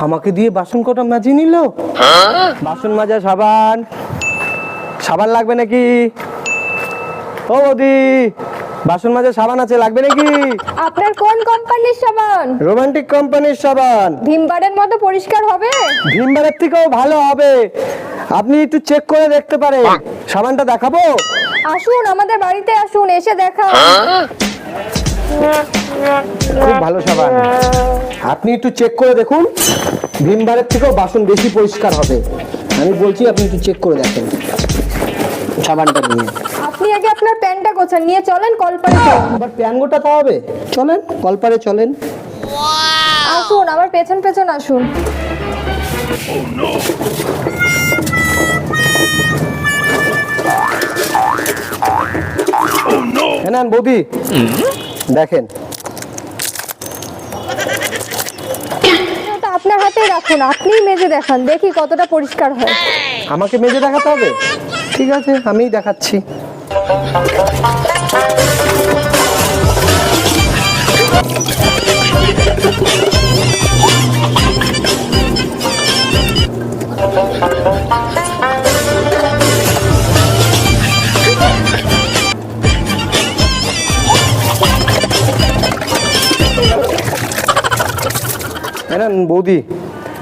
আমাকে দিয়ে বাসন কটা মাজিয়ে নিল। বাসন মাজা সাবান, সাবান লাগবে নাকি? ও বৌদি, বাসন মাজা সাবান আছে, লাগবে নাকি? আপনার কোন কোম্পানির সাবান? রোমান্টিক কোম্পানির সাবান। ভিমবারের মতো পরিষ্কার হবে? ভিমবারের থেকেও ভালো হবে, আপনি একটু চেক করে দেখতে পারেন। সাবানটা দেখাবো? আসুন আমাদের বাড়িতে আসুন, এসে দেখাও। খুব ভালো সাবান, আপনি একটু চেক করে দেখুন। ভিমবারের থেকেও বাসন বেশি পরিষ্কার হবে, আমি বলছি আপনি একটু চেক করে দেখেন সাবানটা নিয়ে। আপনি আগে আপনার প্যান্টটা গোছান, নিয়ে চলেন কলপারে চলেন। আবার প্যান গোটাতে হবে, চলেন কলপারে চলেন। আসুন আমার পেছন পেছন আসুন। নেন বৌদি, দেখেন। ওটা আপনার হাতেই রাখুন, আপনিই মেজে দেখান, দেখি কতটা পরিষ্কার হয়। আমাকে মেজে দেখাতে হবে? ঠিক আছে, আমিই দেখাচ্ছি। নেন বৌদি,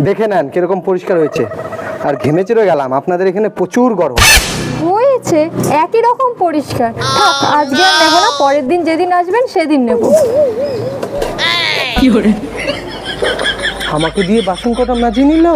দেখে নেন কিরকম পরিষ্কার হয়েছে। আর ঘেমে চড়ে গেলাম, আপনাদের এখানে প্রচুর গরম হয়েছে একই রকম পরিষ্কার। থাক, আজকে আর নেবো না, পরের দিন যেদিন আসবেন সেদিন নেব। আমাকে দিয়ে বাসন কটা মাজিয়ে নিল।